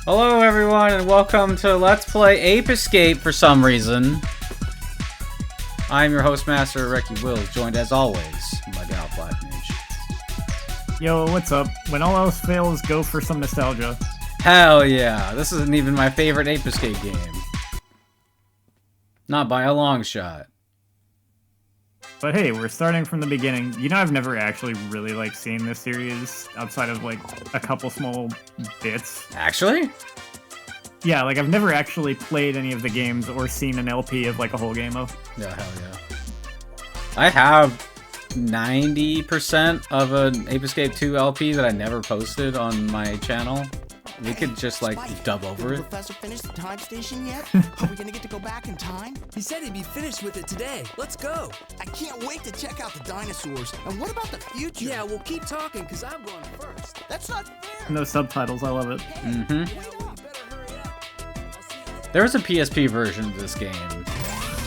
Hello everyone and welcome to Let's Play Ape Escape for some reason. I'm your host master, Reki Wills, joined as always by Galuf Black Mage. Yo, what's up? When all else fails, go for some nostalgia. Hell yeah, this isn't even my favorite Ape Escape game. Not by a long shot. But hey, we're starting from the beginning. You know, I've never actually really, seen this series outside of, a couple small bits. Actually? Yeah, I've never actually played any of the games or seen an LP of, a whole game of. Yeah, hell yeah. I have 90% of an Ape Escape 2 LP that I never posted on my channel. We could just, dub over it. Did the professor finish the time station yet? Are we gonna get to go back in time? He said he'd be finished with it today. Let's go. I can't wait to check out the dinosaurs. And what about the future? Yeah, we'll keep talking, because I'm going first. That's not fair. No subtitles, I love it. There was a PSP version of this game.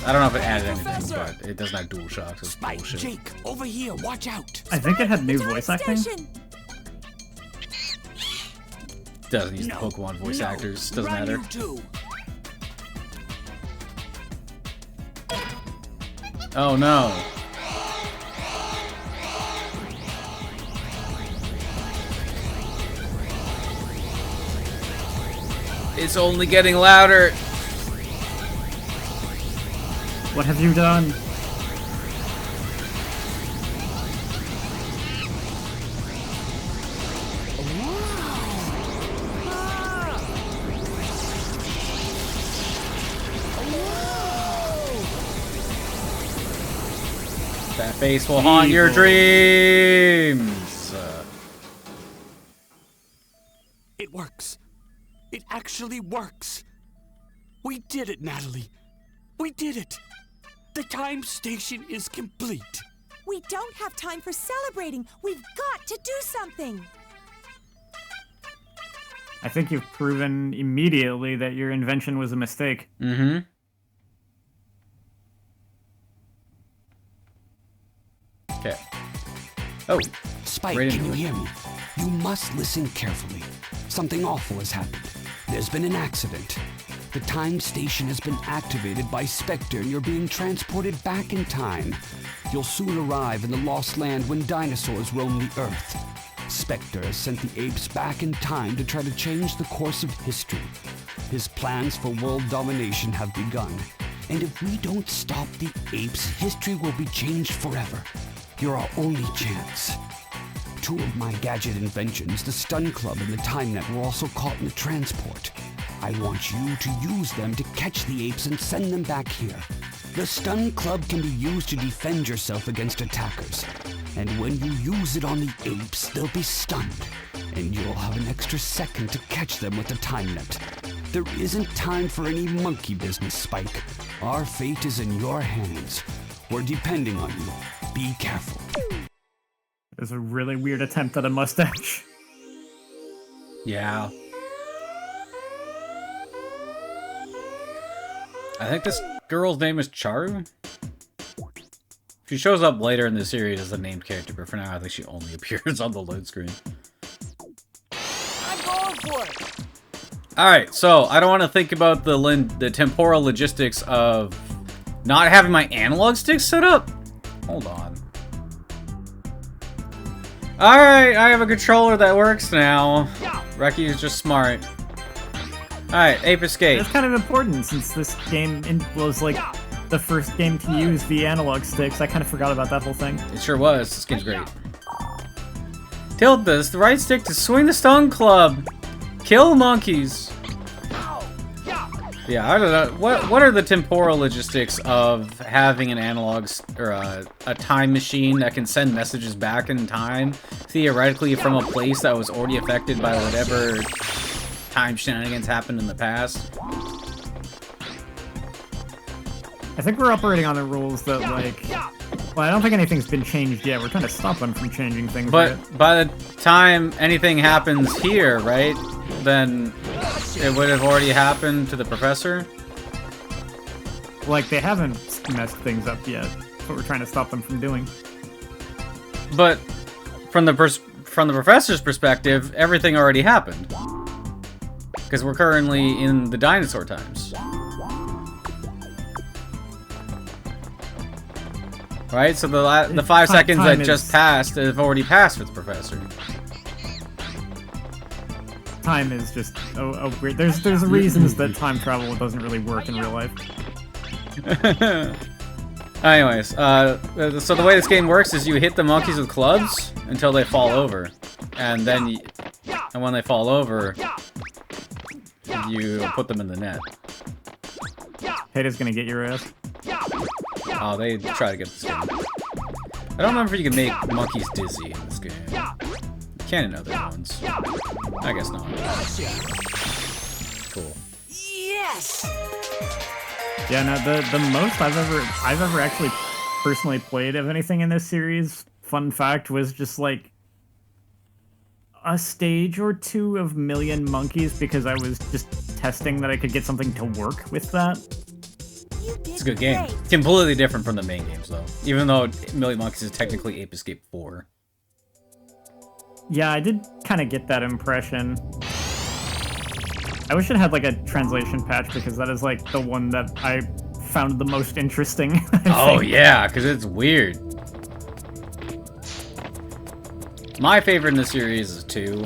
I don't know if it added anything, but it doesn't have dual shocks. It's Spike, bullshit. Jake, over here, watch out. I think it had new voice acting. Doesn't use the Pokemon voice actors. Doesn't matter. You too. Oh no. It's only getting louder. What have you done? That face will haunt your dreams. It works. It actually works. We did it, Natalie. We did it. The time station is complete. We don't have time for celebrating. We've got to do something. I think you've proven immediately that your invention was a mistake. Mm-hmm. Okay. Oh. Spike, Right can you into it. hear me? You must listen carefully. Something awful has happened. There's been an accident. The time station has been activated by Spectre and you're being transported back in time. You'll soon arrive in the lost land when dinosaurs roam the earth. Spectre has sent the apes back in time to try to change the course of history. His plans for world domination have begun. And if we don't stop the apes, history will be changed forever. You're our only chance. Two of my gadget inventions, the Stun Club and the Time Net, were also caught in the transport. I want you to use them to catch the apes and send them back here. The Stun Club can be used to defend yourself against attackers. And when you use it on the apes, they'll be stunned. And you'll have an extra second to catch them with the Time Net. There isn't time for any monkey business, Spike. Our fate is in your hands. We're depending on you. Be careful. It was a really weird attempt at a mustache. Yeah. I think this girl's name is Charu. She shows up later in the series as a named character, but for now I think she only appears on the load screen. I'm going for it. Alright, so I don't want to think about the temporal logistics of not having my analog stick set up. Hold on. Alright, I have a controller that works now. Reki is just smart. Alright, Ape Escape. It's kind of important since this game was the first game to use the analog sticks. I kind of forgot about that whole thing. It sure was. This game's great. Tilt this, the right stick to swing the Stun Club. Kill monkeys. Yeah, I don't know. What are the temporal logistics of having an analog or a time machine that can send messages back in time, theoretically from a place that was already affected by whatever time shenanigans happened in the past? I think we're operating on the rules that, well, I don't think anything's been changed yet. We're trying to stop them from changing things. But right? by the time anything happens here, right, then it would have already happened to the professor? They haven't messed things up yet. That's what we're trying to stop them from doing. But from the professor's perspective, everything already happened. Because we're currently in the dinosaur times. Right? So the 5 seconds that just passed have already passed with the professor. Time is just weird. There's reasons that time travel doesn't really work in real life. Anyways, so the way this game works is you hit the monkeys with clubs until they fall over. And then, and when they fall over, you put them in the net. Hata's gonna get your ass. Oh, they try to get this game. I don't remember if you can make monkeys dizzy in this game. You can in other ones. I guess not. Cool. Yes! Yeah, no, the most I've ever actually personally played of anything in this series, fun fact, was just like a stage or two of Million Monkeys because I was just testing that I could get something to work with that. It's a good game. Completely different from the main games, though. Even though Million Monkeys is technically Ape Escape 4. Yeah, I did kind of get that impression. I wish it had like a translation patch because that is like the one that I found the most interesting. Oh yeah, because it's weird. My favorite in the series is 2.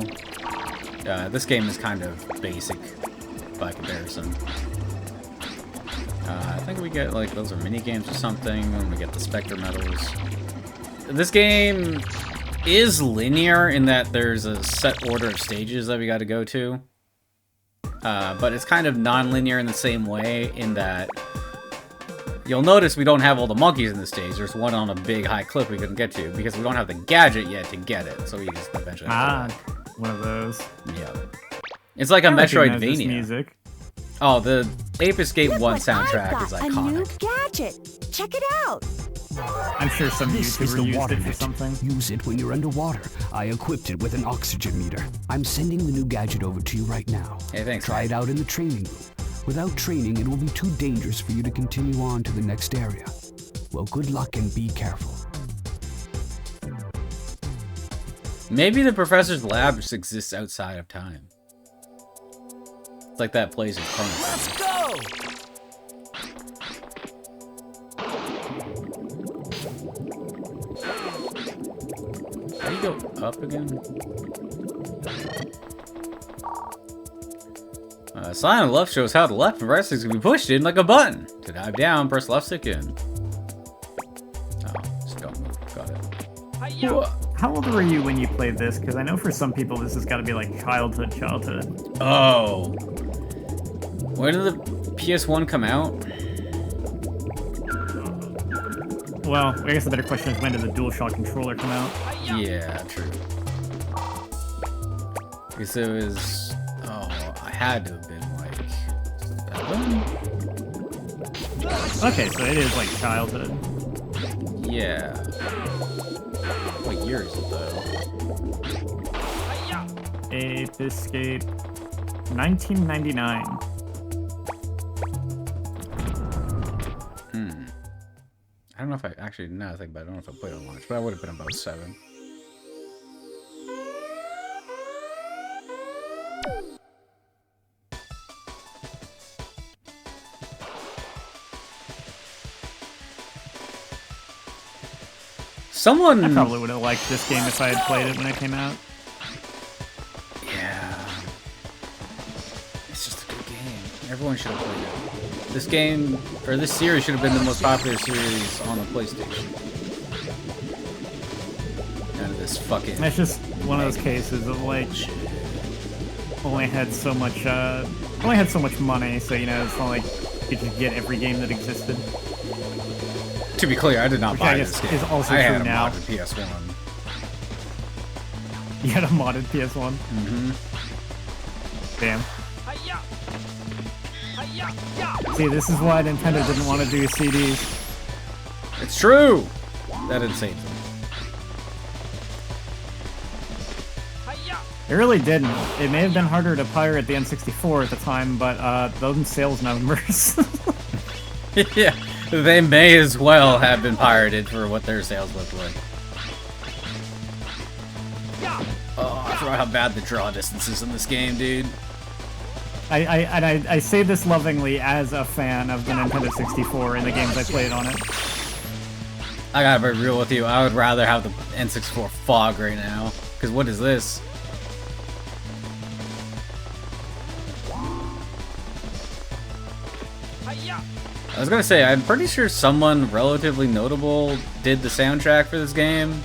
This game is kind of basic by comparison. I think we get like those are mini games or something, and we get the Spectre medals. This game is linear in that there's a set order of stages that we got to go to. But it's kind of non-linear in the same way in that you'll notice we don't have all the monkeys in the stage. There's one on a big high cliff we couldn't get to because we don't have the gadget yet to get it. So we just eventually have to go back. One of those. Yeah. It's like a Metroidvania. Music. Oh, the Ape Escape 1 Look what soundtrack I've is got, a new iconic. gadget. Check it out. I'm sure some This is YouTuber the used water it for net. something. Use it when you're underwater. I equipped it with an oxygen meter. I'm sending the new gadget over to you right now. Hey, thanks. Try it out in the training room. Without training, it will be too dangerous for you to continue on to the next area. Well, good luck and be careful. Maybe the professor's lab just exists outside of time. It's like that place in Chrono. Let's go! How do you go up again? Sign of left shows how the left and right sticks can be pushed in like a button. To dive down, press left stick in. Oh, just don't move. Got it. How old were you when you played this? Because I know for some people this has got to be like childhood. Oh. When did the PS1 come out? Well, I guess the better question is when did the DualShock controller come out? Yeah, true. Because it was... Oh, I had to have been like... 7? Okay, so it is like childhood. Yeah. What year is it though? Ape Escape 1999. I don't know if I actually, now I think about it, I don't know if I played it on launch, but I would have been about 7. Someone... I probably would have liked this game if I had played it when it came out. Yeah. It's just a good game. Everyone should have played it. This game, or this series, should have been the most popular series on the PlayStation. None of this fucking... That's just one of those cases of like only had so much money, so you know it's not like you could get every game that existed. To be clear, I did not Which buy I this guess game. is also I true had a now. modded PS1. You had a modded PS1. Mm-hmm. Damn. See, this is why Nintendo didn't want to do CDs. It's true! That didn't save them. It really didn't. It may have been harder to pirate the N64 at the time, but those sales numbers. Yeah, they may as well have been pirated for what their sales looked like. Oh, I forgot how bad the draw distance is in this game, dude. I say this lovingly as a fan of the Nintendo 64 and the games I played on it. I gotta be real with you. I would rather have the N64 fog right now. Because what is this? I was gonna say, I'm pretty sure someone relatively notable did the soundtrack for this game.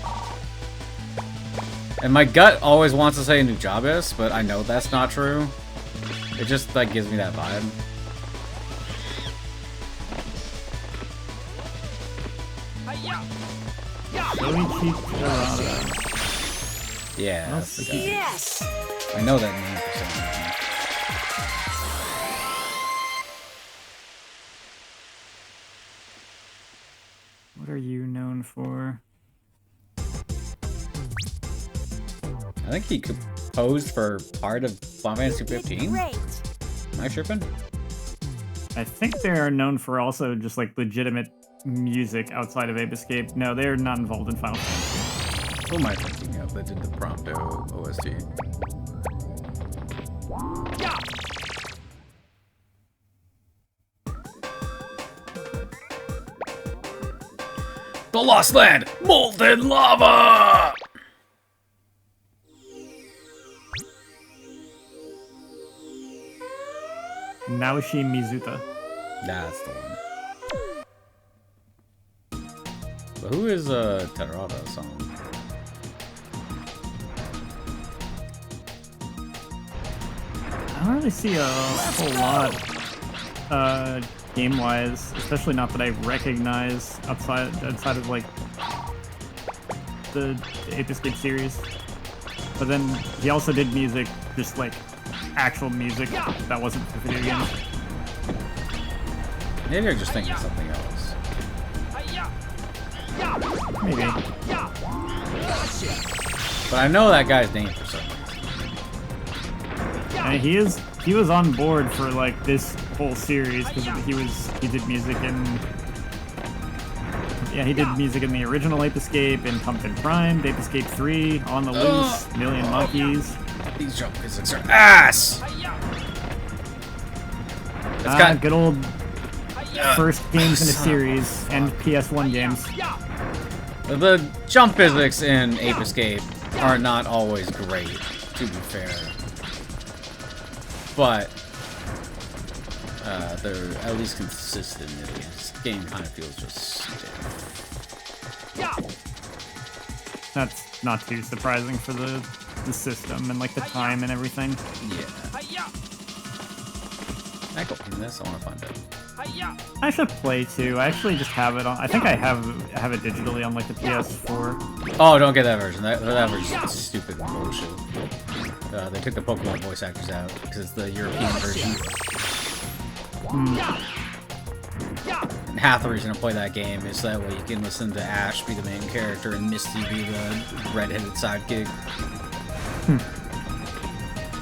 And my gut always wants to say Nujabes, but I know that's not true. It just, like, gives me that vibe. Shoichi Kurata. Yeah, that's the guy. Yes! I know that name for some reason. What are you known for? I think he composed for part of Final Fantasy 15. Great. Am I tripping? I think they are known for also just like legitimate music outside of Ape Escape. No, they're not involved in Final Fantasy. Who am I thinking of that did the Prompto OST? The Lost Land! Molten Lava! Naoshi Mizuta. That's the one. But who is Terada song? I don't really see a whole lot game-wise, especially not that I recognize outside of like the Ape Escape series. But then he also did music, just like actual music that wasn't for video games. Maybe I'm just thinking of something else. Maybe. But I know that guy's name for some reason. And he was on board for like this whole series because he did music in he did music in the original Ape Escape, in Pumpkin Prime, Ape Escape 3, On the Loose, Million Monkeys. These jump physics are ass! It's got Good old first games in a series and PS1 games. the jump physics in Ape Escape are not always great, to be fair. But they're at least consistent. This game kind of feels just stiff. That's not too surprising for the system and like the time and everything. Yeah. Can I go in this? I want to find out. I should play too. I actually just have it on. I think I have it digitally on like the PS4. Oh, don't get that version. That version's stupid and bullshit. They took the Pokemon voice actors out because it's the European version. And half the reason I play that game is that way you can listen to Ash be the main character and Misty be the redheaded sidekick.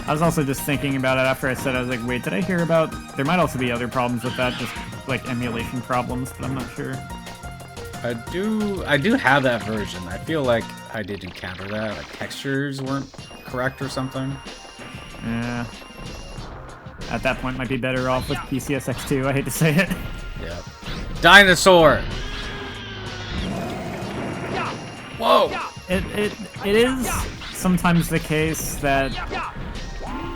I was also just thinking about it after I said, I was like, wait, did I hear about... There might also be other problems with that, just like emulation problems, but I'm not sure. I do have that version. I feel like I did encounter that. Like textures weren't correct or something. Yeah. At that point, might be better off with PCSX2. I hate to say it. Yeah. Dinosaur! Whoa! It is sometimes the case that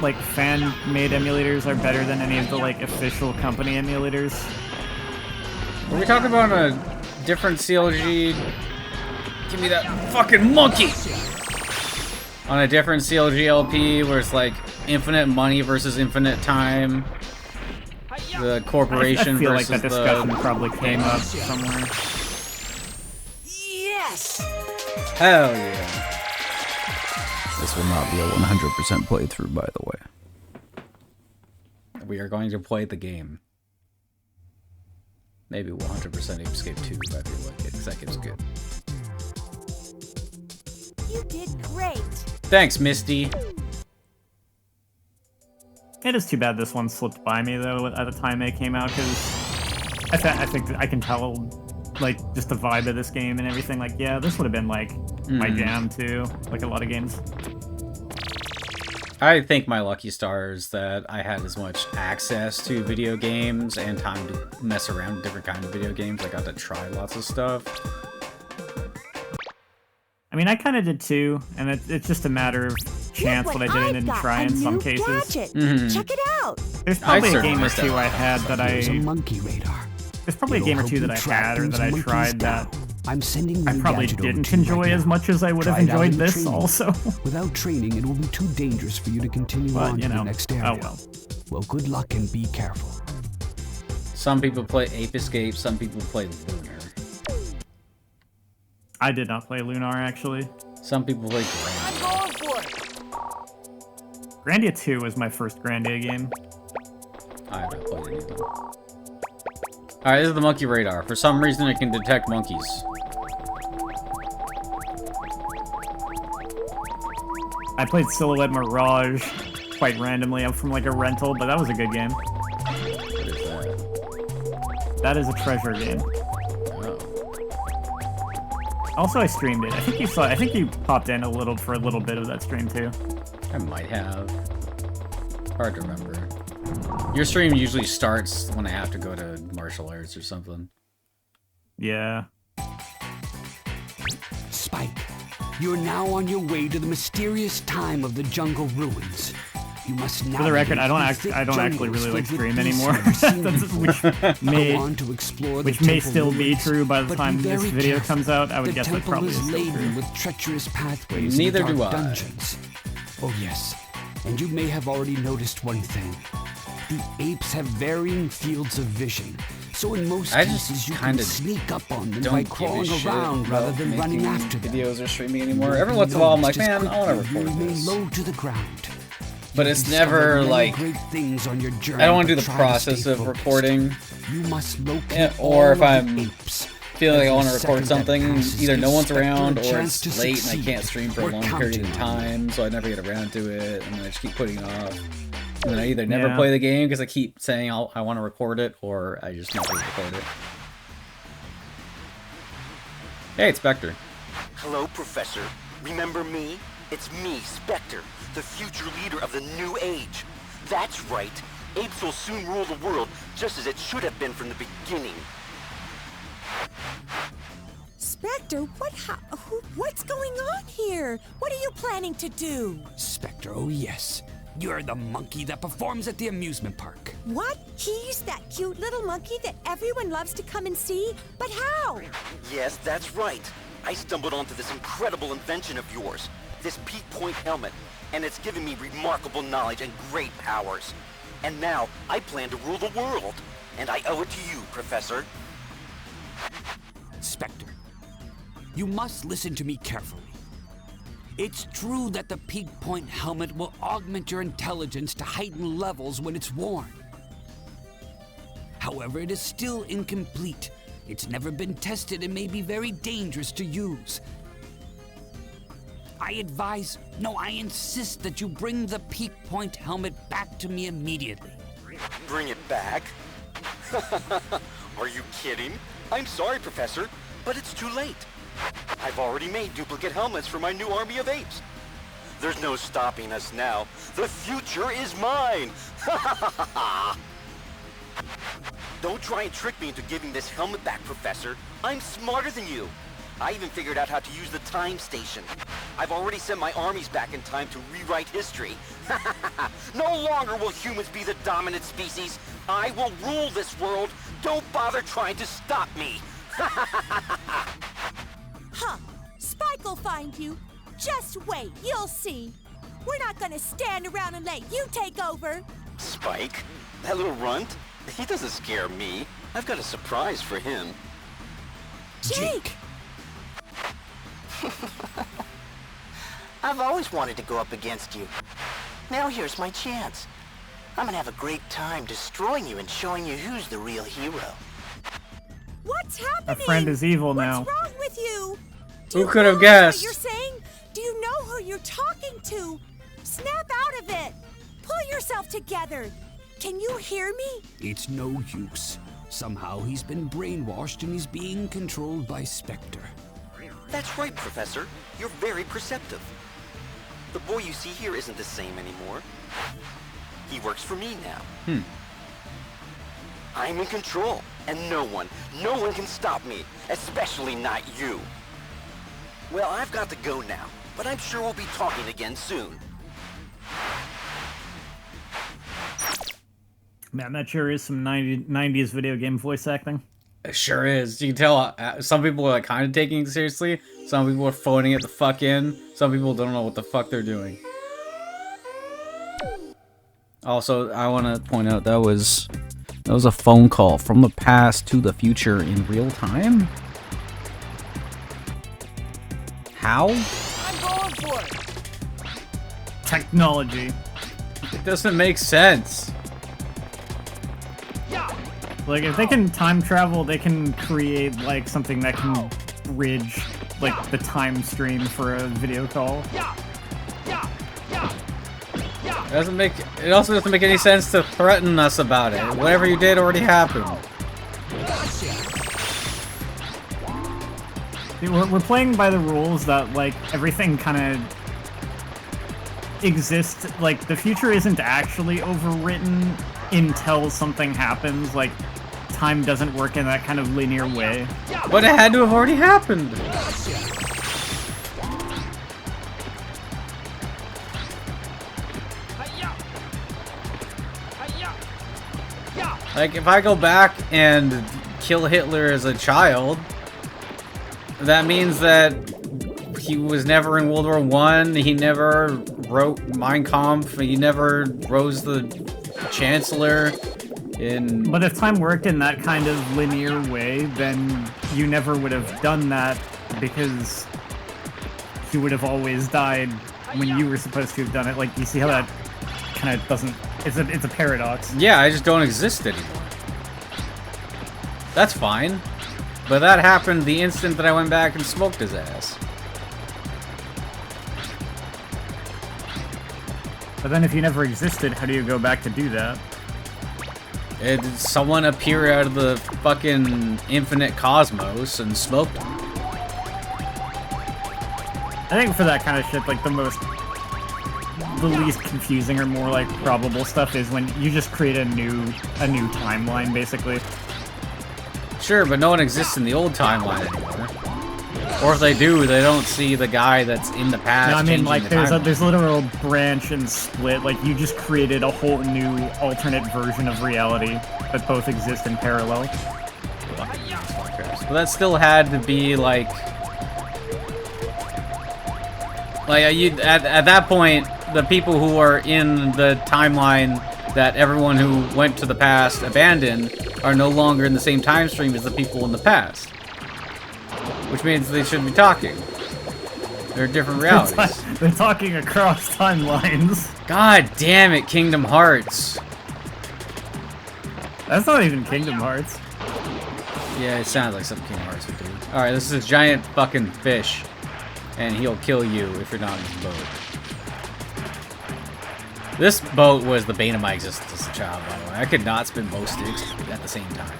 like fan-made emulators are better than any of the like official company emulators. Are we talking about a different CLG? Give me that fucking monkey! On a different CLG LP where it's like infinite money versus infinite time. The corporation I feel versus like that discussion probably came up somewhere. Yes! Hell yeah. This will not be a 100% playthrough, by the way. We are going to play the game. Maybe 100% Ape Escape 2 if I feel like it, because that game's good. You did great. Thanks, Misty. It is too bad this one slipped by me though at the time it came out, because I think that I can tell like just the vibe of this game and everything. Like, yeah, this would have been like my jam too, like a lot of games. I think my lucky stars that I had as much access to video games and time to mess around with different kinds of video games. I got to try lots of stuff. I mean, I kind of did too, and it's just a matter of chance what I did and didn't try in some cases. Check it out. There's probably a game or certainly two I had that There's a I... monkey radar. There's probably a game or two that I had or that I tried that I'm sending I the probably gadget over didn't to you enjoy right as now. much as I would have Try it out enjoyed in this training. also. Without training, it will be too dangerous for you to continue But, on you to know, the next area. oh well. Well, good luck and be careful. Some people play Ape Escape, some people play Lunar. I did not play Lunar, actually. Some people play I'm Grand. going for it. Grandia 2 was my first Grandia game. I haven't played any of them. Alright, this is the monkey radar. For some reason, it can detect monkeys. I played Silhouette Mirage quite randomly up from like a rental, but that was a good game. What is that? That is a treasure game. Oh. Also, I streamed it. I think you popped in for a little bit of that stream too. I might have. Hard to remember. Your stream usually starts when I have to go to martial arts or something. Yeah. Spike, you're now on your way to the mysterious time of the jungle ruins. You must now. For the record, I don't actually really like stream anymore. Which may still be true by the time this video comes out. I would guess that probably is The temple still is laden true. with treacherous pathways Neither and do dark I. dungeons. Oh yes, and you may have already noticed one thing. The apes have varying fields of vision, so in most I cases just you can kinda sneak up on them Don't by give a crawling shit around rather about than running making after them. videos or streaming anymore. Every once in a while, I'm like, man, I want to record Remain this. low to the ground. But You'll it's discover never many like great things on your journey, I don't want to do but the try process stay of focused. recording. You must locate Yeah, or all if of the I'm apes. feeling like I Every want to record second that something, passes either no gives one's Spectre a around or chance it's to late and I succeed. can't stream for a We're long period counting of on you. time, so I never get around to it, and then I just keep putting it off. And then I either never Yeah. play the game because I keep saying I want to record it, or I just never record it. Hey, it's Spectre. Hello, Professor. Remember me? It's me, Spectre, the future leader of the new age. That's right. Apes will soon rule the world, just as it should have been from the beginning. Spectre, what's going on here? What are you planning to do? Spectre, oh yes. You're the monkey that performs at the amusement park. What? He's that cute little monkey that everyone loves to come and see? But how? Yes, that's right. I stumbled onto this incredible invention of yours, this Peak Point helmet, and it's given me remarkable knowledge and great powers. And now, I plan to rule the world. And I owe it to you, Professor. Spectre, you must listen to me carefully. It's true that the Peak Point helmet will augment your intelligence to heightened levels when it's worn. However, it is still incomplete. It's never been tested and may be very dangerous to use. I insist that you bring the Peak Point helmet back to me immediately. Bring it back? Are you kidding? I'm sorry, Professor, but it's too late. I've already made duplicate helmets for my new army of apes. There's no stopping us now. The future is mine! Don't try and trick me into giving this helmet back, Professor. I'm smarter than you. I even figured out how to use the time station. I've already sent my armies back in time to rewrite history. No longer will humans be the dominant species. I will rule this world. Don't bother trying to stop me. Huh. Spike will find you. Just wait, you'll see. We're not gonna stand around and let you take over. Spike? That little runt? He doesn't scare me. I've got a surprise for him. Jake! I've always wanted to go up against you. Now here's my chance. I'm gonna have a great time destroying you and showing you who's the real hero. What's happening? Our friend is evil now. What's wrong with you? Do Who you could have know guessed? What you're saying? Do you know who you're talking to? Snap out of it. Pull yourself together. Can you hear me? It's no use. Somehow he's been brainwashed and he's being controlled by Spectre. That's right, Professor. You're very perceptive. The boy you see here isn't the same anymore. He works for me now. I'm in control, and no one can stop me, especially not you. Well, I've got to go now, but I'm sure we'll be talking again soon. Man, that sure is some 90s video game voice acting. It sure is. You can tell some people are like kind of taking it seriously. Some people are phoning it the fuck in. Some people don't know what the fuck they're doing. Also, I want to point out that was a phone call from the past to the future in real time. How? I'm going for it. Technology. It doesn't make sense. Like, if they can time travel, they can create, like, something that can bridge, like, the time stream for a video call. It also doesn't make any sense to threaten us about it. Whatever you did already happened. We're playing by the rules that, like, everything kind of exists. Like, the future isn't actually overwritten until something happens. Like, time doesn't work in that kind of linear way. But it had to have already happened. Like, if I go back and kill Hitler as a child, that means that he was never in World War I, he never wrote Mein Kampf, he never rose the Chancellor in... But if time worked in that kind of linear way, then you never would have done that, because he would have always died when you were supposed to have done it. Like, you see how that kind of doesn't... It's a paradox. Yeah, I just don't exist anymore. That's fine. But that happened the instant that I went back and smoked his ass. But then if you never existed, how do you go back to do that? Did someone appear out of the fucking infinite cosmos and smoked him? I think for that kind of shit, like, the least confusing or more, like, probable stuff is when you just create a new timeline, basically. Sure, but no one exists in the old timeline anymore. Or if they do, they don't see the guy that's in the past. No, I mean, like, there's timeline. literal branch and split. Like, you just created a whole new alternate version of reality that both exist in parallel. But that still had to be like you at that point, the people who are in the timeline that everyone who went to the past abandoned are no longer in the same time stream as the people in the past. Which means they shouldn't be talking. They're different realities. They're talking across timelines. God damn it, Kingdom Hearts. That's not even Kingdom Hearts. Yeah, it sounds like something Kingdom Hearts would do. Alright, this is a giant fucking fish. And he'll kill you if you're not in his boat. This boat was the bane of my existence as a child, by the way. I could not spin both sticks at the same time.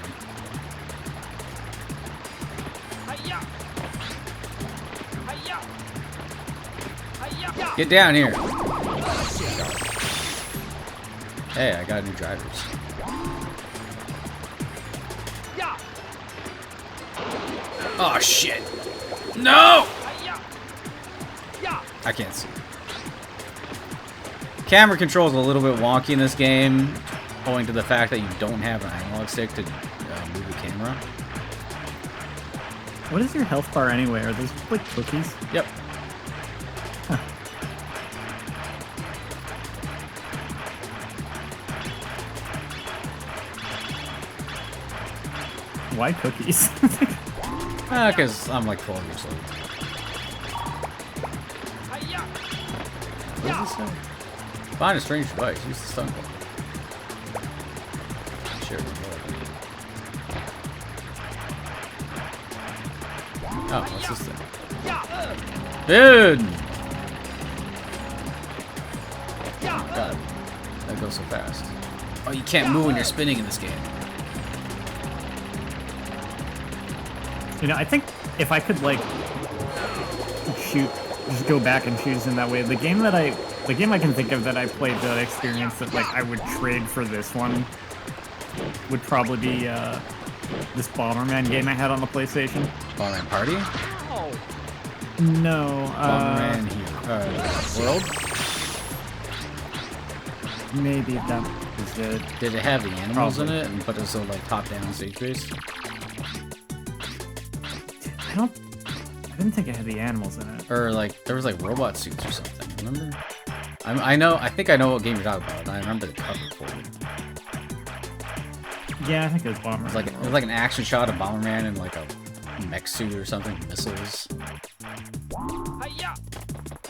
Get down here. Hey, I got new drivers. Oh shit. No! I can't see. Camera control is a little bit wonky in this game, owing to the fact that you don't have an analog stick to move the camera. What is your health bar anyway? Are those like cookies? Yep. Huh. Why cookies? Because I'm like 12 years old. What does this say? Find a strange device. Use the stun button. Sure. Oh, what's this thing? Dude! God, that goes so fast. Oh, you can't move when you're spinning in this game. You know, I think if I could, like, shoot just go back and choose in that way. The game I can think of that I played that experience that like I would trade for this one would probably be this Bomberman game I had on the PlayStation. Bomberman Party? No. Bomberman World? Maybe that was it. Did it have the animals Probably. in it, but it was so like top-down stage-based? I didn't think it had the animals in it. Or like there was like robot suits or something. Remember? I think I know what game you're talking about. I remember the cover for it. Yeah, I think it was Bomberman. It was like an action shot of Bomberman in like a mech suit or something, missiles.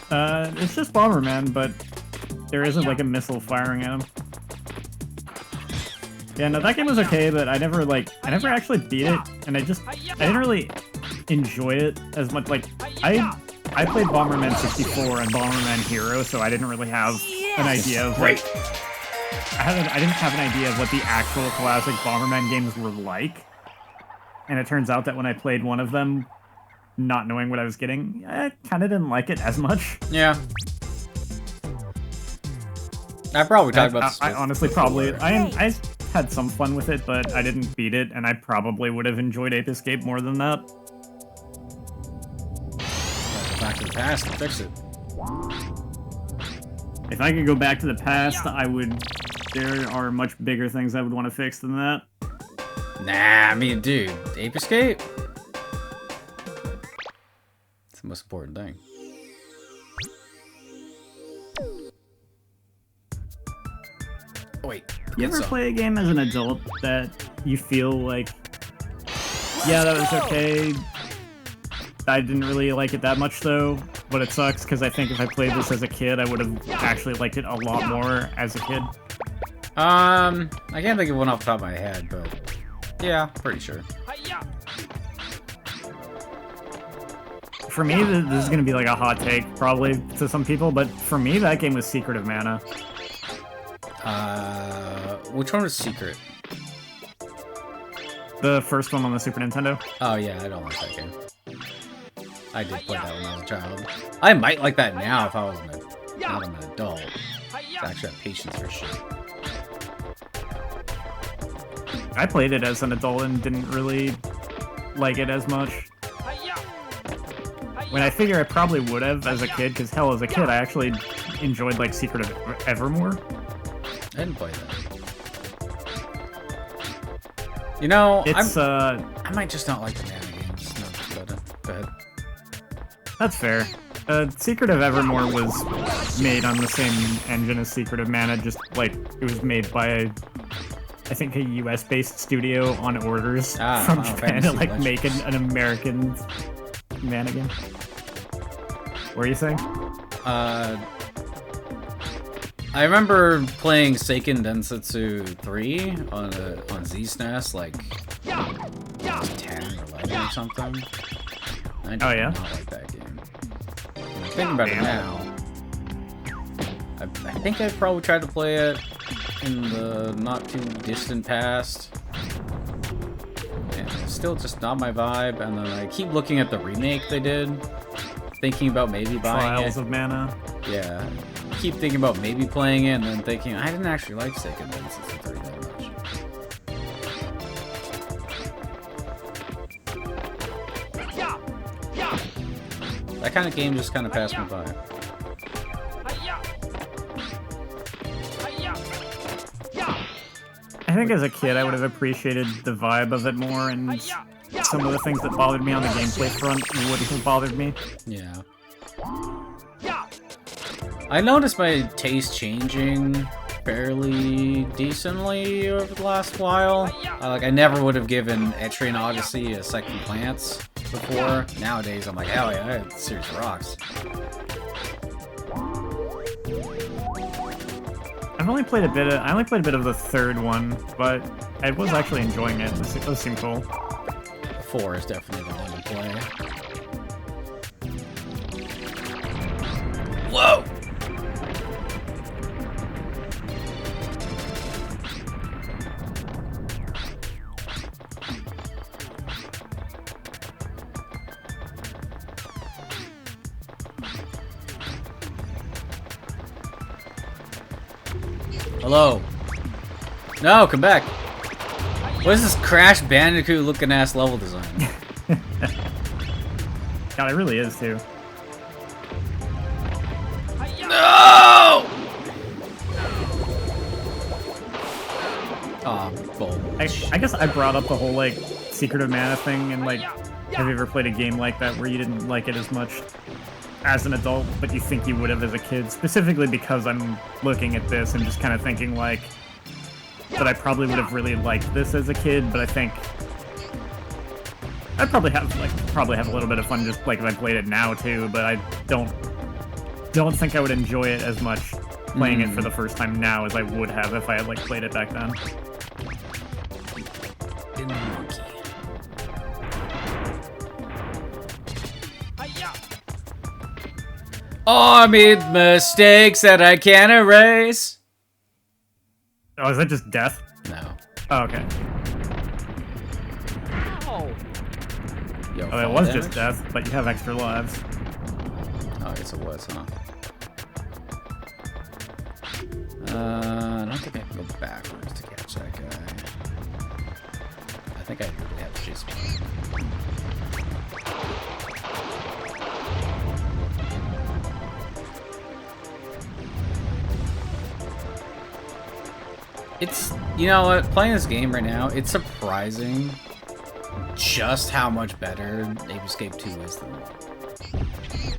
It's just Bomberman, but there isn't like a missile firing at him. Yeah, no, that game was okay, but I never actually beat it, and I didn't really enjoy it as much. Like, I played Bomberman 64 and Bomberman Hero, so I didn't really have an idea of like, I didn't have an idea of what the actual classic Bomberman games were like. And it turns out that when I played one of them, not knowing what I was getting, I kind of didn't like it as much. Yeah. I probably talked about this. I honestly probably... I had some fun with it, but I didn't beat it, and I probably would have enjoyed Ape Escape more than that. Go back to the past and fix it. If I could go back to the past, I would... There are much bigger things I would want to fix than that. Nah, I mean, dude, Ape Escape? It's the most important thing. Oh, wait. You ever play a game as an adult that you feel like, yeah, that was okay, I didn't really like it that much though, but it sucks because I think if I played this as a kid, I would have actually liked it a lot more as a kid? I can't think of one off the top of my head, but yeah, pretty sure. For me, this is going to be like a hot take, probably, to some people, but for me, that game was Secret of Mana. Which one was Secret? The first one on the Super Nintendo. Oh yeah, I don't like that game. I did play that when I was a child. I might like that now if I was not an adult. I actually have patience for shit. I played it as an adult and didn't really like it as much. When I figure I probably would have as a kid, because hell, as a kid, I actually enjoyed like Secret of Evermore. I didn't play that. You know, it's I might just not like the Mana games. No, go ahead. That's fair. Secret of Evermore was made on the same engine as Secret of Mana, just like it was made by I think a US-based studio on orders from Japan to like make an American Mana game. What are you saying? I remember playing Seiken Densetsu 3 on Z-SNES like 10 or 11 or something. I did not like that game. I'm thinking about it now. I think I probably tried to play it in the not too distant past. And it's still just not my vibe, and then I keep looking at the remake they did, thinking about maybe buying it. Trials of Mana. Yeah. Keep thinking about maybe playing it, and then thinking, I didn't actually like Seiken Densetsu 3 that much. That kind of game just kind of passed me by. I think as a kid I would have appreciated the vibe of it more, and some of the things that bothered me on the gameplay front wouldn't have bothered me. Yeah. I noticed my taste changing fairly decently over the last while. I never would have given Etrian Odyssey a second glance before. Nowadays, I'm like, hell yeah, that series rocks. I only played a bit of the third one, but I was actually enjoying it. It does seem cool. 4 is definitely the one to play. Whoa! Hello. No, come back. What is this Crash Bandicoot looking ass level design? God, it really is too. No! Oh, bull. I guess I brought up the whole like Secret of Mana thing, and like, have you ever played a game like that where you didn't like it as much as an adult, but you think you would have as a kid? Specifically because I'm looking at this and just kind of thinking like that I probably would have really liked this as a kid, but I think I'd probably have a little bit of fun just like if I played it now too, but I don't think I would enjoy it as much playing it for the first time now as I would have if I had like played it back then. Oh, I made mistakes that I can't erase. Oh, is that just death? No. Oh, okay. Yo, Oh, it fall was damage? just death, but you have extra lives. Oh, I guess it was, huh? I don't think I can go backwards to catch that guy. I think I really have to chase him. It's, you know what, playing this game right now, it's surprising just how much better Ape Escape 2 is than 1.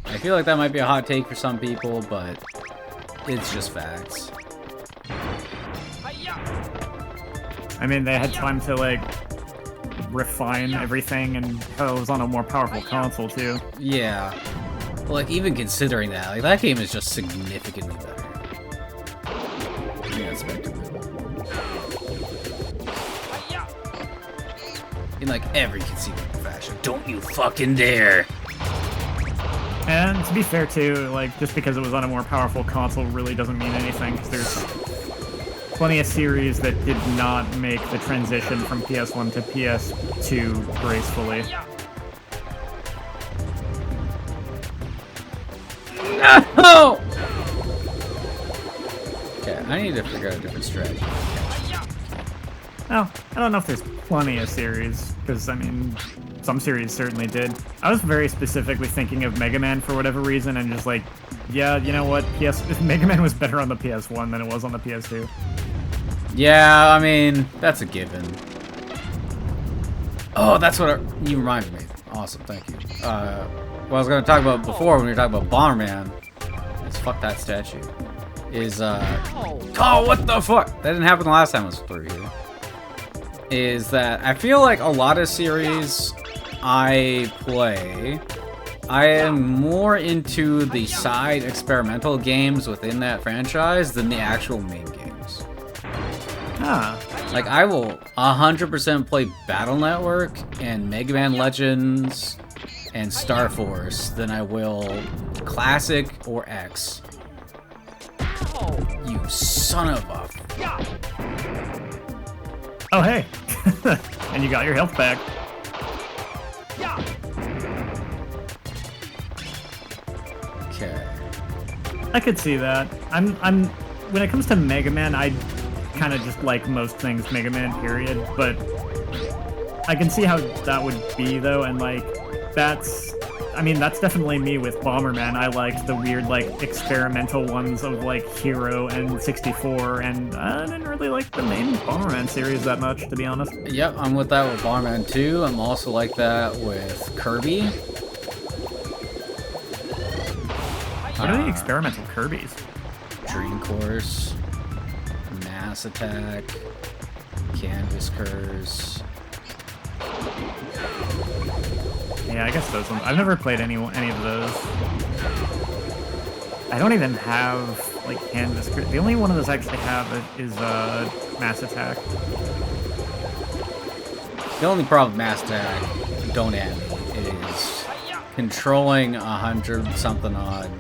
I feel like that might be a hot take for some people, but it's just facts. I mean, they had time to like refine everything, and hell, it was on a more powerful console too. Yeah. Like, even considering that, like, that game is just significantly better. Yeah, in like every conceivable fashion. Don't you fucking dare! And to be fair too, like just because it was on a more powerful console really doesn't mean anything, because there's plenty of series that did not make the transition from PS1 to PS2 gracefully. No! Okay, I need to figure out a different strategy. Well, I don't know if there's plenty of series, because, I mean, some series certainly did. I was very specifically thinking of Mega Man for whatever reason, and just like, yeah, you know what, Mega Man was better on the PS1 than it was on the PS2. Yeah, I mean, that's a given. Oh, that's what you reminded me. Awesome, thank you. What I was going to talk about before when we were talking about Bomberman is fuck that statue. Is, oh, what the fuck? That didn't happen the last time I was through here. Is that I feel like a lot of series I play, I am more into the side experimental games within that franchise than the actual main games. Ah. Like, I will 100% play Battle Network and Mega Man Legends and Star Force than I will Classic or X. You son of a... Oh, hey. And you got your health back. Okay. I could see that. I'm when it comes to Mega Man, I kind of just like most things Mega Man, period, but I can see how that would be though, and like that's definitely me with Bomberman. I liked the weird like experimental ones of like Hero and 64, and I didn't really like the main Bomberman series that much, to be honest. Yep, I'm with that with Bomberman 2. I'm also like that with Kirby. What are the experimental Kirbys? Dream Course, Mass Attack, Canvas Curse. Yeah, I guess those ones. I've never played any of those. I don't even have like Canvas Curse. The only one of those I actually have is Mass Attack. The only problem with Mass Attack, don't at me, is controlling 100-something odd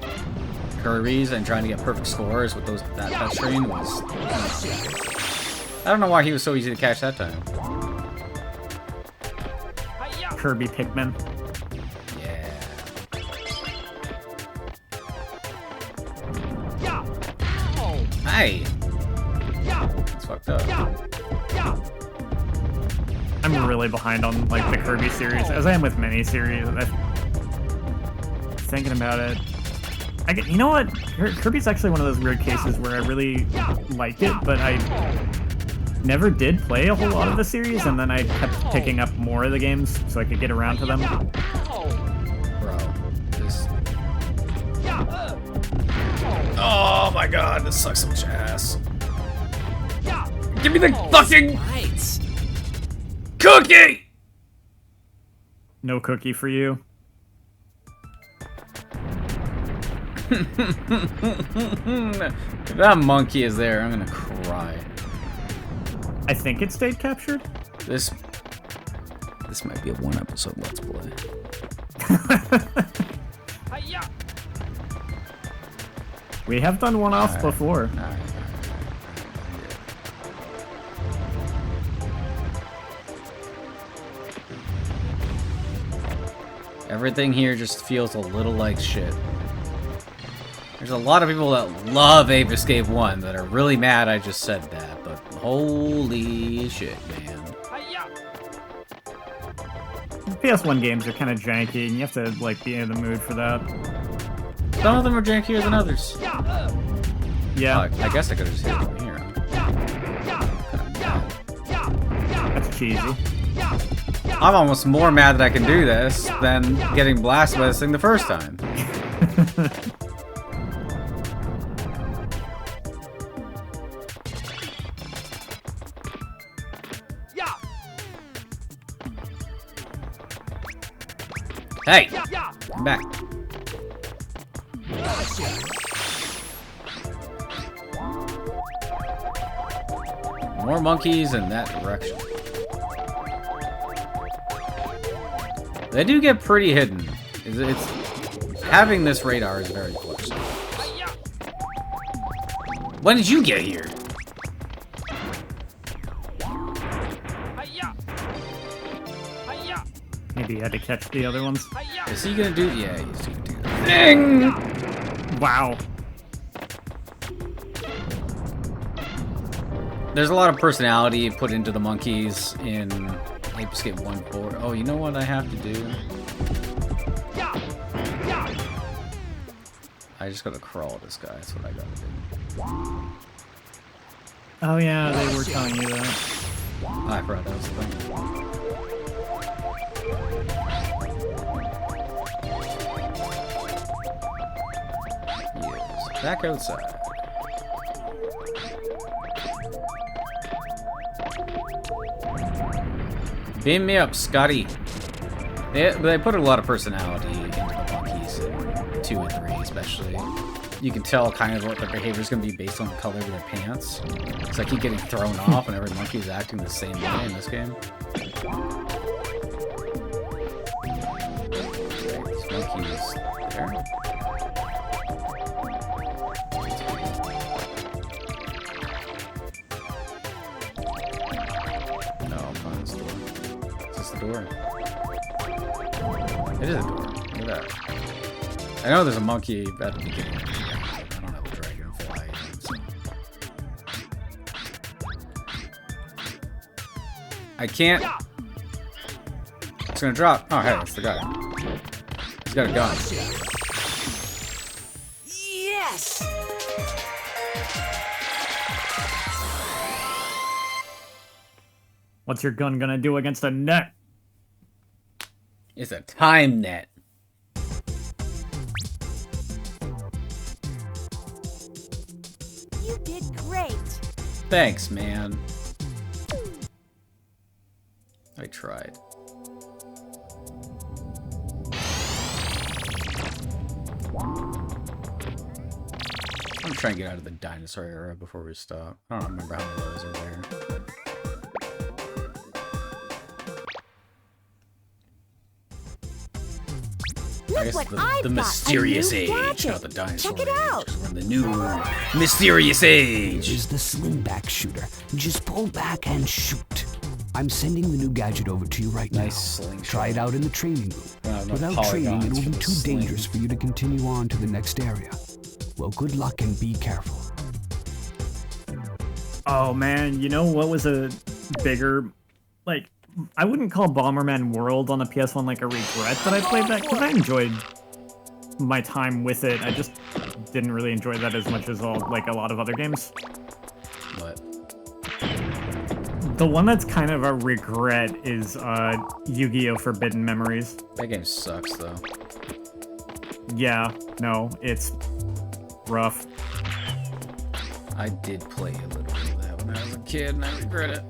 Kirby's and trying to get perfect scores with that touchscreen was... I don't know why he was so easy to catch that time. Kirby Pikmin. Hey! fucked up. I'm really behind on like the Kirby series, as I am with many series. Thinking about it, you know what? Kirby's actually one of those weird cases where I really like it, but I never did play a whole lot of the series, and then I kept picking up more of the games so I could get around to them. Bro, this... Oh my god, this sucks so much ass. Give me the fucking cookie! No cookie for you. If that monkey is there, I'm gonna cry. I think it stayed captured. This might be a one episode Let's Play. We have done one-offs before. Everything here just feels a little like shit. There's a lot of people that love Ape Escape 1 that are really mad I just said that, but holy shit, man. PS1 games are kind of janky, and you have to like be in the mood for that. Some of them are jankier than others. Yeah, I guess I could have just hit it from here. that's cheesy. I'm almost more mad that I can do this than getting blasted by this thing the first time. Hey! Come back. More monkeys in that direction. They do get pretty hidden. It's having this radar is very close. When did you get here? Maybe you had to catch the other ones. Is he gonna do? Yeah, he's gonna do that. Ding! Wow. There's a lot of personality put into the monkeys in Ape Escape 1.4. Oh, you know what I have to do? I just gotta crawl this guy. That's what I gotta do. Oh yeah, they were telling you that. I forgot that was the thing. Yes, back outside. Beam me up, Scotty. They put a lot of personality into the monkeys in 2 and 3, especially. You can tell kind of what their behavior is going to be based on the color of their pants. It's like you getting thrown off and every monkey is acting the same way in this game. This monkey is there. No, I'm fine. It's the door. Is this the door? It is a door. Look at that. I know there's a monkey at the beginning. I don't know the dragonfly. So. I can't. It's gonna drop. Oh, hey, that's the guy. He's got a gun. Yes! What's your gun gonna do against a net? It's a time net. You did great. Thanks, man. I tried. I'm trying to get out of the dinosaur era before we stop. I don't remember how many of those are there. I guess the mysterious age, not the dinosaur Check it out. age, 'cause we're in the new mysterious age. Is the slim back shooter. Just pull back and shoot. I'm sending the new gadget over to you right Nice now. slingshot. Try it out in the training room. No Without training, it polygons will for be the too sling. dangerous for you to continue on to the next area. Well, good luck and be careful. Oh man, you know what was a bigger, like, I wouldn't call Bomberman World on the PS1 like a regret that I played that, because I enjoyed my time with it. I just didn't really enjoy that as much as a lot of other games. What? The one that's kind of a regret is Yu-Gi-Oh! Forbidden Memories. That game sucks, though. Yeah, no, it's rough. I did play a little bit of that when I was a kid, and I regret it.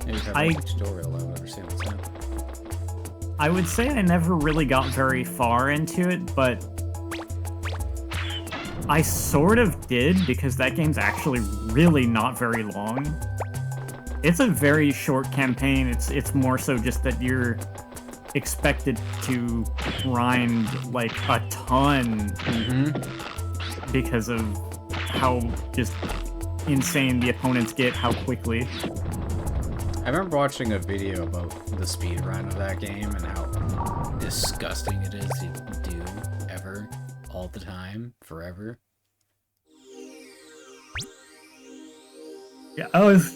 Maybe if I read the tutorial, I would understand what's happening. I would say I never really got very far into it, but I sort of did, because that game's actually really not very long. It's a very short campaign. It's more so just that you're expected to grind like a ton because of how just insane the opponents get, how quickly. I remember watching a video about the speedrun of that game and how disgusting it is to do ever, all the time, forever. Yeah, I was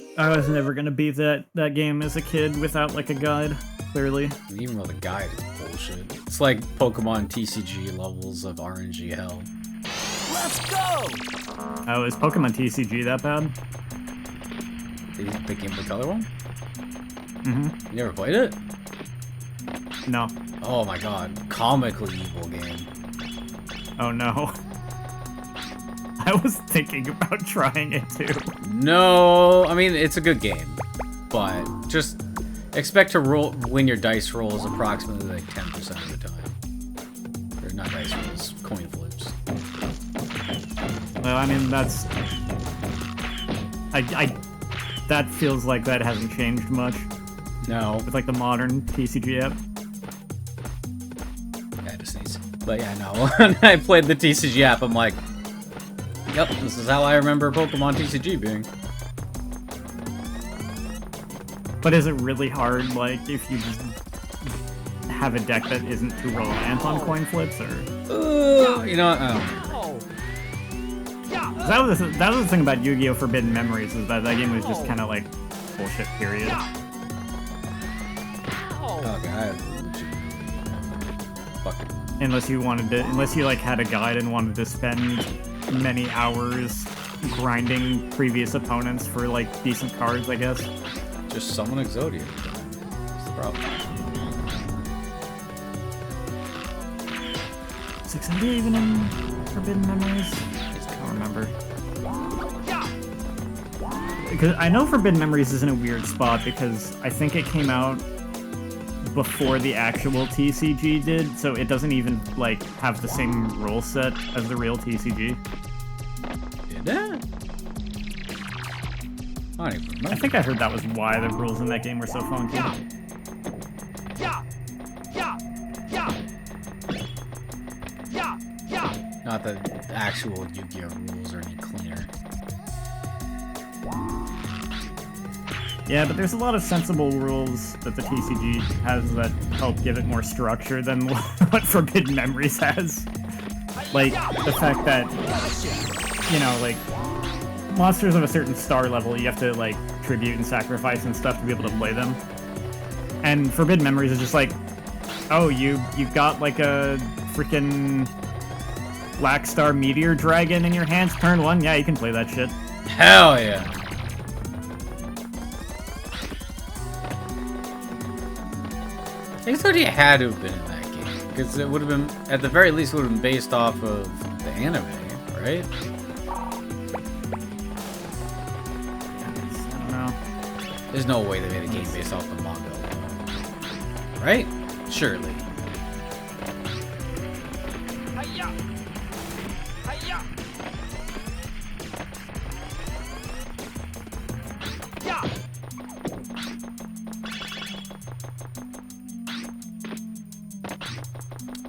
never gonna beat that game as a kid without like a guide, clearly. And even with a guide, it's bullshit. It's like Pokemon TCG levels of RNG hell. Let's go! Oh, is Pokemon TCG that bad? The Game Boy Color one? Mm-hmm. You never played it? No. Oh my god. Comically evil game. Oh no. I was thinking about trying it too. No, I mean, it's a good game, but just expect to win your dice rolls approximately like 10% of the time. Or not dice rolls, coin flips. Well, I mean, that's... that feels like that hasn't changed much. No. With like the modern TCG app. Yeah, just needs. But yeah, no. When I played the TCG app, I'm like, yep, this is how I remember Pokemon TCG being. But is it really hard, like, if you just have a deck that isn't too reliant on coin flips, or? You know what? I don't know. That was the thing about Yu-Gi-Oh! Forbidden Memories, is that game was just kind of like bullshit, period. Oh god, fuck it. Unless you like had a guide and wanted to spend many hours grinding previous opponents for like decent cards, I guess. Just summon Exodia. That's the problem. Is Exodia even in Forbidden Memories? I don't remember. Because I know Forbidden Memories is in a weird spot because I think it came out before the actual TCG did, so it doesn't even like have the same rule set as the real TCG. Did it? I don't even remember. I think I heard that was why the rules in that game were so funky. Not that the actual Yu-Gi-Oh! Rules are any cleaner. Yeah, but there's a lot of sensible rules that the TCG has that help give it more structure than what Forbidden Memories has. Like, the fact that, you know, like, monsters of a certain star level, you have to, like, tribute and sacrifice and stuff to be able to play them. And Forbidden Memories is just like, oh, you got, like, a freaking Black Star Meteor Dragon in your hands, turn 1? Yeah, you can play that shit. Hell yeah! Exodia had to have been in that game, because it would have been, at the very least, would have been based off of the anime, right? I don't know. There's no way they made a game based off the manga alone. Right? Surely.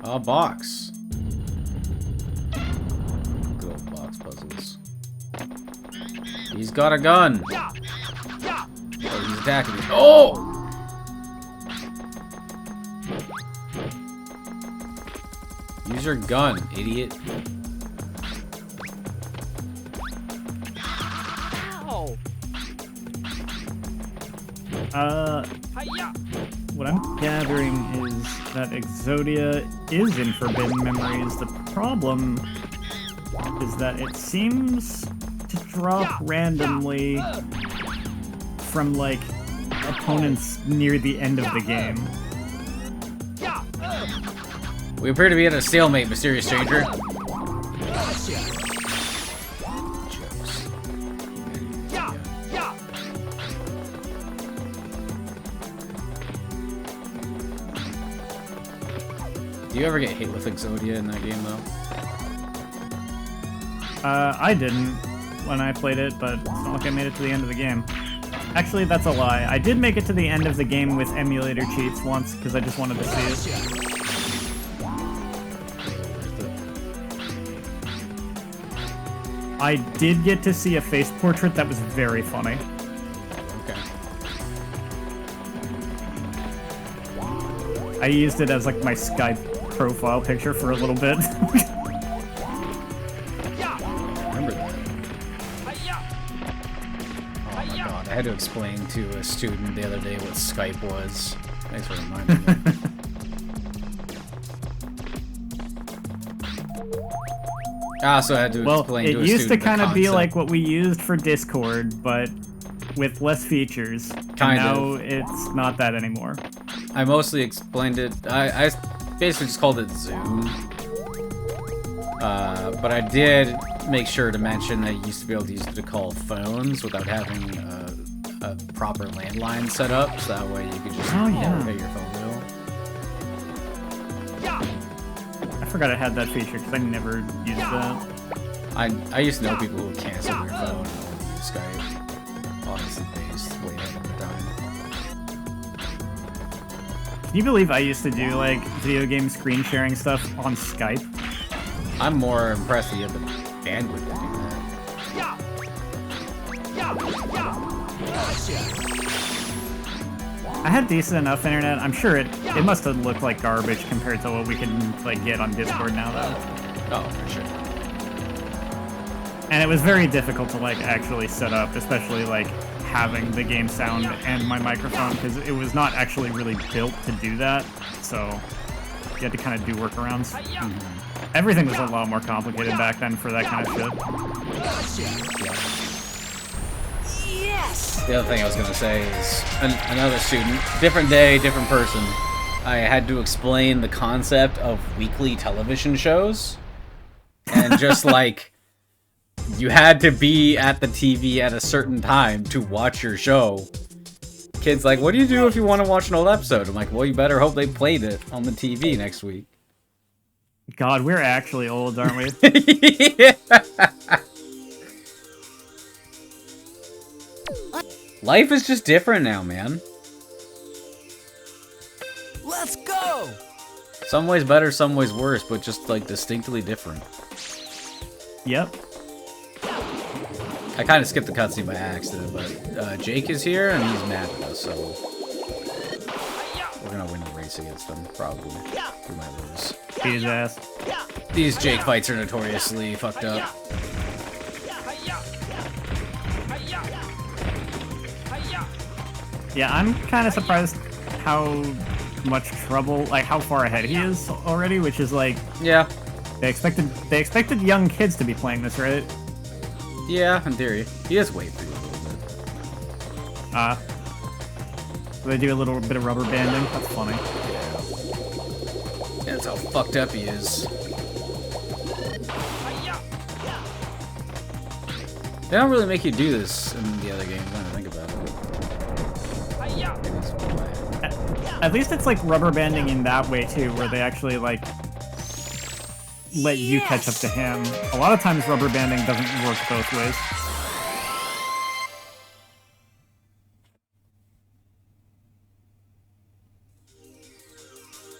A box. Good old box puzzles. He's got a gun. Oh, he's attacking me. Oh! Use your gun, idiot. What I'm gathering is that Exodia is in Forbidden Memories. The problem is that it seems to drop randomly from, like, opponents near the end of the game. We appear to be at a stalemate, mysterious stranger. Do you ever get hit with Exodia in that game, though? I didn't when I played it, but it's not like I made it to the end of the game. Actually, that's a lie. I did make it to the end of the game with emulator cheats once, because I just wanted to see it. I did get to see a face portrait that was very funny. Okay. I used it as, like, my Skype profile picture for a little bit. Remember that. Oh my god, I had to explain to a student the other day what Skype was. Thanks for reminding me. I also had to explain to a student it used to kind of be concept. like what we used for Discord, but with less features. Kind now of. it's not that anymore. I mostly explained it. I basically just called it Zoom. But I did make sure to mention that you used to be able to use it to call phones without having a proper landline set up, so that way you could just pay your phone bill. I forgot I had that feature because I never used that. I used to know people who canceled their phone and only use Skype. Obviously based way ahead of the time. Can you believe I used to do, like, video game screen sharing stuff on Skype? I'm more impressed that you have the bandwidth to do I had decent enough internet. I'm sure it must have looked like garbage compared to what we can, like, get on Discord now, though. that. Oh, for sure. And it was very difficult to, like, actually set up, especially, like, having the game sound and my microphone, because it was not actually really built to do that, so you had to kind of do workarounds. Everything was a lot more complicated back then for that kind of shit. Yes! The other thing I was going to say is another student, different day, different person. I had to explain the concept of weekly television shows. And just like, you had to be at the TV at a certain time to watch your show. Kid's like, what do you do if you want to watch an old episode? I'm like, well, you better hope they played it on the TV next week. God, we're actually old, aren't we? Yeah. Life is just different now, man. Let's go! Some ways better, some ways worse, but just like distinctly different. Yep. I kind of skipped the cutscene by accident, but Jake is here and he's mad at us, so we're gonna win the race against him, probably. We might lose. Beat his ass. These Jake fights are notoriously fucked up. Yeah, I'm kind of surprised how much trouble, like how far ahead he is already, which is like, Yeah. they expected young kids to be playing this, right? Yeah, in theory. He is way through a little bit. So they do a little bit of rubber banding. That's funny. That's how fucked up he is. They don't really make you do this in the other games, when I think about it. At least it's like rubber banding in that way too, where they actually like let you catch up to him. A lot of times rubber banding doesn't work both ways.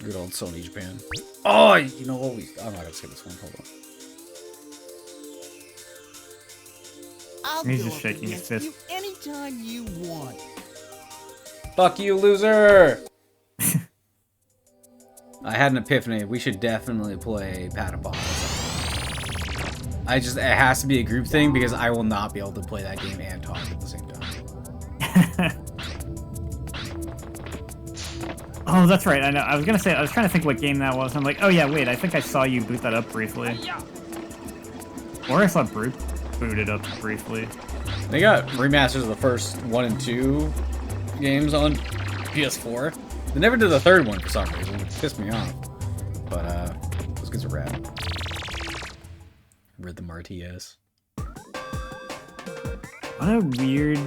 Good old Sony Japan. Oh, you know what? I'm not gonna skip this one. Hold on. I'll He's go just up shaking his against fist. you anytime you want. Fuck you, loser! I had an epiphany. We should definitely play Patapon. It has to be a group thing because I will not be able to play that game and talk at the same time. Oh, that's right. I know. I was gonna say. I was trying to think what game that was. I'm like, oh yeah, wait. I think I saw you boot that up briefly. Or I saw Brute boot it up briefly. They got remasters of the first 1 and 2 games on PS4. They never did the third one for some reason, which pissed me off. But those kids are rad. Rhythm RTS. What a weird,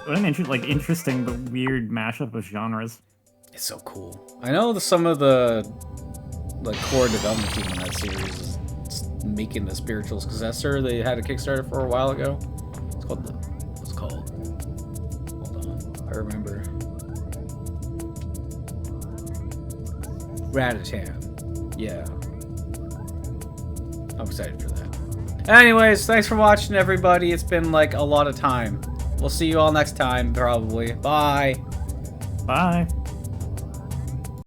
what an interesting but weird mashup of genres. It's so cool. I know some of the core development team on that series is making the spiritual successor. They had a Kickstarter for a while ago. It's called what's it called? Hold on, I remember. Ratatan. Yeah. I'm excited for that. Anyways, thanks for watching, everybody. It's been like a lot of time. We'll see you all next time, probably. Bye. Bye.